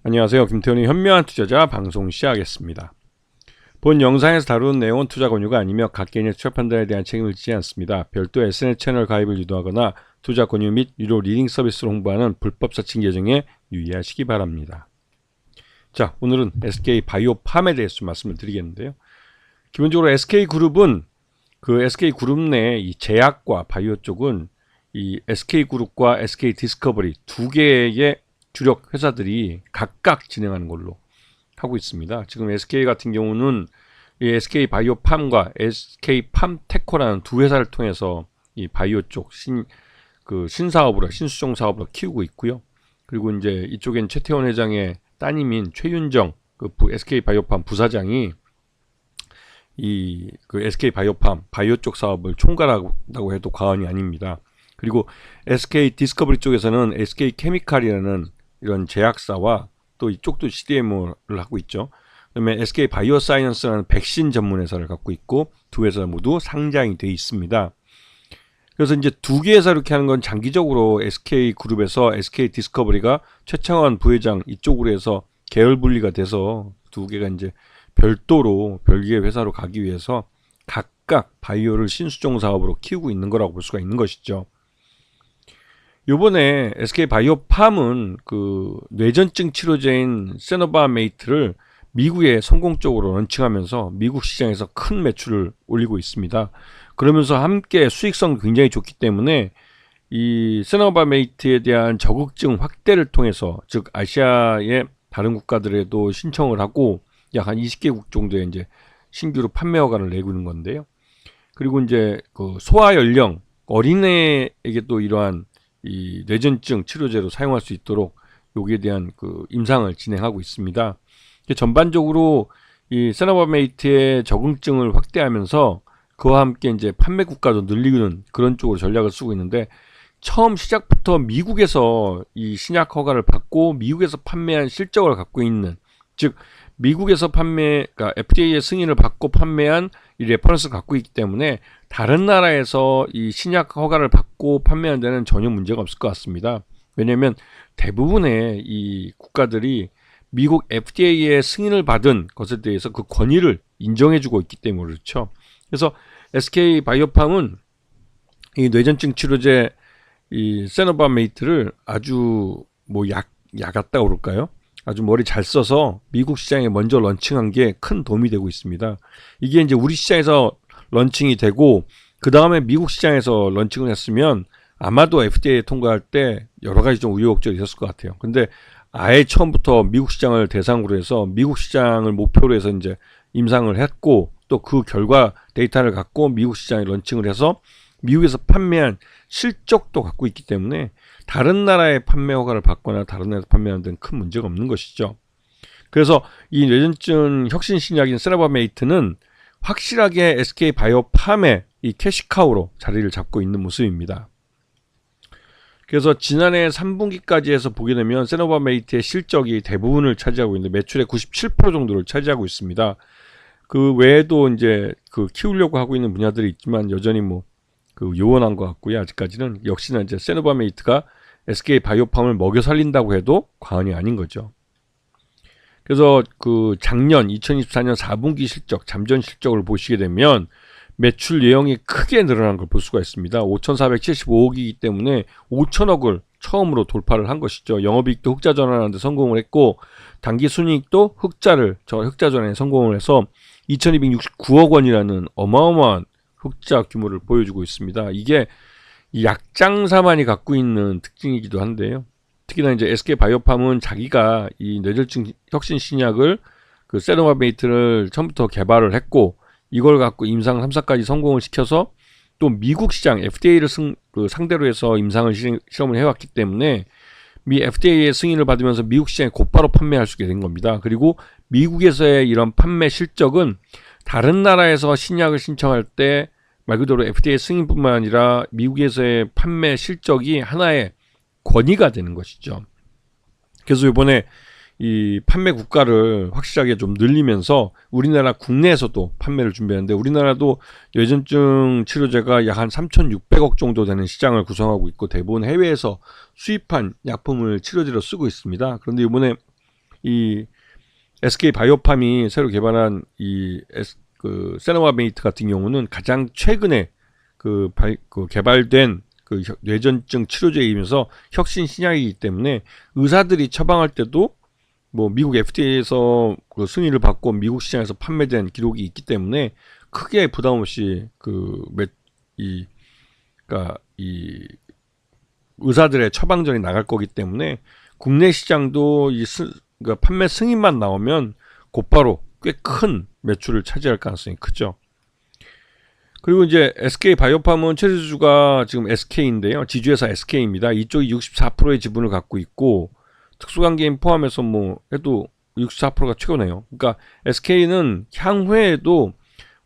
안녕하세요. 김태훈의 현명한 투자자 방송 시작하겠습니다. 본 영상에서 다루는 내용은 투자 권유가 아니며 각 개인의 투자 판단에 대한 책임을 지지 않습니다. 별도 SNS 채널 가입을 유도하거나 투자 권유 및 유료 리딩 서비스를 홍보하는 불법 사칭 계정에 유의하시기 바랍니다. 자, 오늘은 SK바이오팜에 대해서 좀 말씀을 드리겠는데요. 기본적으로 SK그룹은 그 SK그룹 내 이 제약과 바이오 쪽은 이 SK그룹과 SK디스커버리 두 개의 주력 회사들이 각각 진행하는 걸로 하고 있습니다. 지금 SK 같은 경우는 이 SK바이오팜과 SK팜테코라는 두 회사를 통해서 이 바이오 쪽 신사업으로 신수종 사업으로 키우고 있고요. 그리고 이제 이쪽엔 최태원 회장의 따님인 최윤정 그 SK바이오팜 부사장이 이 그 SK바이오팜 바이오 쪽 사업을 총괄한다고 해도 과언이 아닙니다. 그리고 SK디스커버리 쪽에서는 SK케미칼이라는 이런 제약사와 또 이쪽도 CDMO를 하고 있죠. 그다음에 SK바이오사이언스라는 백신 전문 회사를 갖고 있고 두 회사 모두 상장이 돼 있습니다. 그래서 이제 두 개 회사 이렇게 하는 건 장기적으로 SK그룹에서 SK디스커버리가 최창원 부회장 이쪽으로 해서 계열 분리가 돼서 두 개가 이제 별도로 별개의 회사로 가기 위해서 각각 바이오를 신수종 사업으로 키우고 있는 거라고 볼 수가 있는 것이죠. 요번에 SK바이오팜은 그 뇌전증 치료제인 세노바메이트를 미국에 성공적으로 런칭하면서 미국 시장에서 큰 매출을 올리고 있습니다. 그러면서 함께 수익성 굉장히 좋기 때문에 이 세노바메이트에 대한 저급증 확대를 통해서 즉 아시아의 다른 국가들에도 신청을 하고 약 한 20개국 정도의 이제 신규로 판매 허가를 내고 있는 건데요. 그리고 이제 그 소아 연령 어린애에게 또 이러한 이 뇌전증 치료제로 사용할 수 있도록 여기에 대한 그 임상을 진행하고 있습니다. 전반적으로 이 세노바메이트의 적응증을 확대하면서 그와 함께 이제 판매 국가도 늘리는 그런 쪽으로 전략을 쓰고 있는데 처음 시작부터 미국에서 이 신약 허가를 받고 미국에서 판매한 실적을 갖고 있는 즉 미국에서 그러니까 FDA의 승인을 받고 판매한 이 레퍼런스를 갖고 있기 때문에 다른 나라에서 이 신약 허가를 받고 판매하는 데는 전혀 문제가 없을 것 같습니다. 왜냐하면 대부분의 이 국가들이 미국 FDA의 승인을 받은 것에 대해서 그 권위를 인정해주고 있기 때문에 그렇죠. 그래서 SK바이오팜은 이 뇌전증 치료제 이 세노바메이트를 아주 뭐 약 같다고 그럴까요? 아주 머리 잘 써서 미국 시장에 먼저 런칭한 게 큰 도움이 되고 있습니다. 이게 이제 우리 시장에서 런칭이 되고 그 다음에 미국 시장에서 런칭을 했으면 아마도 FDA 통과할 때 여러 가지 좀 우여곡절이 있었을 것 같아요. 근데 아예 처음부터 미국 시장을 대상으로 해서 미국 시장을 목표로 해서 이제 임상을 했고 또 그 결과 데이터를 갖고 미국 시장에 런칭을 해서 미국에서 판매한 실적도 갖고 있기 때문에 다른 나라의 판매 허가를 받거나 다른 나라에서 판매하는 데는 큰 문제가 없는 것이죠. 그래서 이 뇌전증 혁신 신약인 세노바메이트는 확실하게 SK바이오팜의 이 캐시카우로 자리를 잡고 있는 모습입니다. 그래서 지난해 3분기까지 해서 보게 되면 세노바메이트의 실적이 대부분을 차지하고 있는데 매출의 97% 정도를 차지하고 있습니다. 그 외에도 이제 그 키우려고 하고 있는 분야들이 있지만 여전히 뭐 그 요원한 것 같고요. 아직까지는 역시나 이제 세노바메이트가 SK바이오팜을 먹여 살린다고 해도 과언이 아닌 거죠. 그래서 그 작년 2024년 4분기 실적, 잠전 실적을 보시게 되면 매출 예형이 크게 늘어난 걸 볼 수가 있습니다. 5,475억이기 때문에 5천억을 처음으로 돌파를 한 것이죠. 영업이익도 흑자 전환하는 데 성공을 했고 당기순이익도 흑자 전환에 성공을 해서 2,269억 원이라는 어마어마한 흑자 규모를 보여주고 있습니다. 이게 약장사만이 갖고 있는 특징이기도 한데요. 특히나 이제 SK바이오팜은 자기가 이 뇌전증 혁신 신약을 그 세노바메이트를 처음부터 개발을 했고 이걸 갖고 임상 3사까지 성공을 시켜서 또 미국 시장 FDA를 상대로 해서 임상을 실험을 해왔기 때문에 미 FDA의 승인을 받으면서 미국 시장에 곧바로 판매할 수 있게 된 겁니다. 그리고 미국에서의 이런 판매 실적은 다른 나라에서 신약을 신청할 때 말 그대로 FDA 승인뿐만 아니라 미국에서의 판매 실적이 하나의 권위가 되는 것이죠. 그래서 이번에 이 판매 국가를 확실하게 좀 늘리면서 우리나라 국내에서도 판매를 준비하는데 우리나라도 뇌전증 치료제가 약 한 3,600억 정도 되는 시장을 구성하고 있고 대부분 해외에서 수입한 약품을 치료제로 쓰고 있습니다. 그런데 이번에 이 SK 바이오팜이 새로 개발한 그 세노바메이트 같은 경우는 가장 최근에 그 개발된 그 뇌전증 치료제이면서 혁신 신약이기 때문에 의사들이 처방할 때도 뭐 미국 FDA에서 그 승인을 받고 미국 시장에서 판매된 기록이 있기 때문에 크게 부담 없이 그러니까 이 의사들의 처방전이 나갈 거기 때문에 국내 시장도 그러니까 판매 승인만 나오면 곧바로 꽤 큰 매출을 차지할 가능성이 크죠. 그리고 이제 SK 바이오팜은 최대주주가 지금 SK인데요. 지주회사 SK입니다. 이쪽이 64%의 지분을 갖고 있고 특수관계인 포함해서 뭐 해도 64%가 최고네요. 그러니까 SK는 향후에도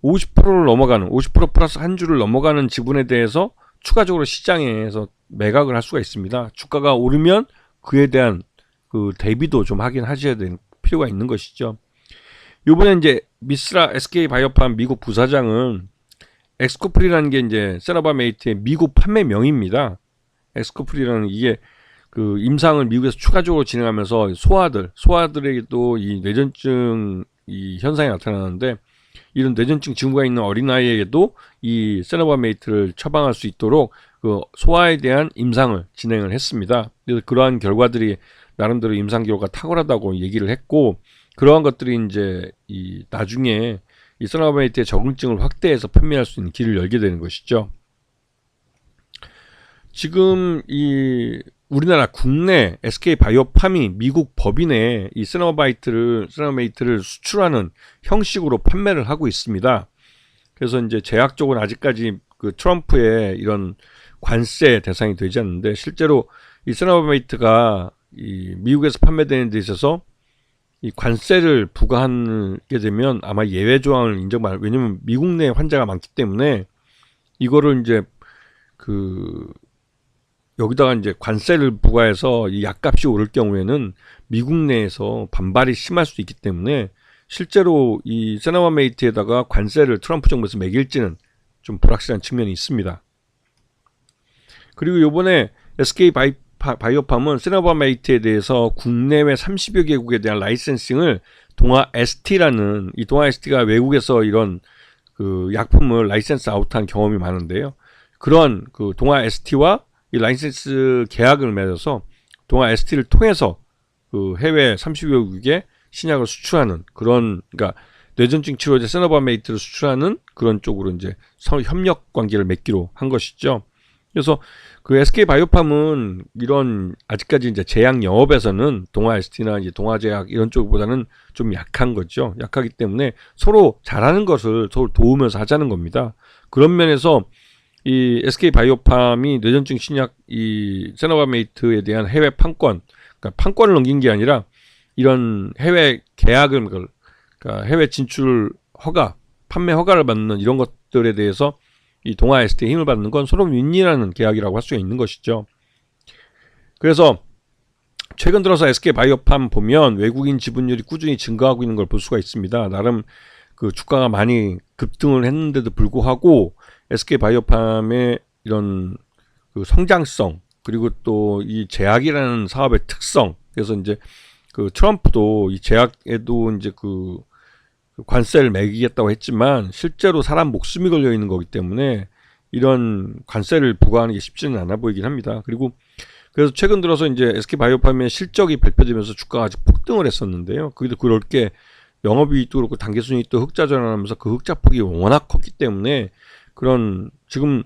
50%를 넘어가는 50% 플러스 한 주를 넘어가는 지분에 대해서 추가적으로 시장에서 매각을 할 수가 있습니다. 주가가 오르면 그에 대한 그 대비도 좀 하긴 하셔야 되는 필요가 있는 것이죠. 요번에 이제 미스라 SK 바이오팜 미국 부사장은 엑스코프리라는 게 이제 세노바메이트의 미국 판매명입니다. 엑스코프리라는 이게 그 임상을 미국에서 추가적으로 진행하면서 소아들에게도 이 뇌전증 이 현상이 나타나는데 이런 뇌전증 징후가 있는 어린아이에게도 이 세노바메이트를 처방할 수 있도록 그 소아에 대한 임상을 진행을 했습니다. 그래서 그러한 결과들이 나름대로 임상 결과가 탁월하다고 얘기를 했고 그러한 것들이 이제 이 나중에 이 세노바메이트의 적응증을 확대해서 판매할 수 있는 길을 열게 되는 것이죠. 지금 이 우리나라 국내 SK 바이오팜이 미국 법인에 이 세노바메이트를 수출하는 형식으로 판매를 하고 있습니다. 그래서 이제 제약 쪽은 아직까지 그 트럼프의 이런 관세 대상이 되지 않는데 실제로 이 세노바메이트가 이 미국에서 판매되는 데 있어서 이 관세를 부과하게 되면 아마 예외 조항을 인정받을, 왜냐면 미국 내 환자가 많기 때문에 이거를 이제 그 여기다가 이제 관세를 부과해서 이 약값이 오를 경우에는 미국 내에서 반발이 심할 수 있기 때문에 실제로 이 세노바메이트에다가 관세를 트럼프 정부에서 매길지는 좀 불확실한 측면이 있습니다. 그리고 요번에 SK 바이오팜은 세노바메이트에 대해서 국내외 30여 개국에 대한 라이센싱을 동아 ST라는 이 동아 ST가 외국에서 이런 그 약품을 라이센스 아웃한 경험이 많은데요. 그런 그 동아 ST와 이 라이센스 계약을 맺어서 동아 ST를 통해서 그 해외 30여 개국에 신약을 수출하는 그런 그러니까 뇌전증 치료제 세노바메이트를 수출하는 그런 쪽으로 이제 협력 관계를 맺기로 한 것이죠. 그래서 그 SK 바이오팜은 이런 아직까지 이제 제약 영업에서는 동아 ST나 이제 동아제약 이런 쪽보다는 좀 약한 거죠. 약하기 때문에 서로 잘하는 것을 서로 도우면서 하자는 겁니다. 그런 면에서 이 SK 바이오팜이 뇌전증 신약 이 세노바메이트에 대한 해외 판권, 그러니까 판권을 넘긴 게 아니라 이런 해외 계약을 그러니까 해외 진출 허가, 판매 허가를 받는 이런 것들에 대해서 이 동아 ST의 힘을 받는 건 서로 윈윈하는 계약이라고 할 수가 있는 것이죠. 그래서 최근 들어서 SK 바이오팜 보면 외국인 지분율이 꾸준히 증가하고 있는 걸 볼 수가 있습니다. 나름 그 주가가 많이 급등을 했는데도 불구하고 SK 바이오팜의 이런 그 성장성 그리고 또 이 제약이라는 사업의 특성 그래서 이제 그 트럼프도 이 제약에도 이제 그 관세를 매기겠다고 했지만 실제로 사람 목숨이 걸려 있는 거기 때문에 이런 관세를 부과하는 게 쉽지는 않아 보이긴 합니다. 그리고 그래서 최근 들어서 이제 SK 바이오팜의 실적이 발표되면서 주가가 아직 폭등을 했었는데요. 그래도 그럴 게 영업이익도 그렇고 단기순이익도 흑자 전환하면서 그 흑자폭이 워낙 컸기 때문에 그런 지금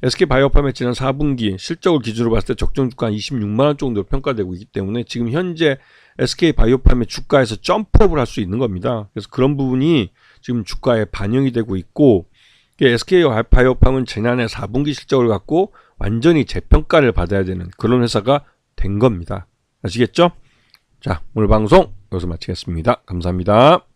SK 바이오팜의 지난 4분기 실적을 기준으로 봤을 때 적정 주가 한 26만 원 정도로 평가되고 있기 때문에 지금 현재 SK 바이오팜의 주가에서 점프업을 할 수 있는 겁니다. 그래서 그런 부분이 지금 주가에 반영이 되고 있고 SK 바이오팜은 지난해 4분기 실적을 갖고 완전히 재평가를 받아야 되는 그런 회사가 된 겁니다. 아시겠죠? 자, 오늘 방송 여기서 마치겠습니다. 감사합니다.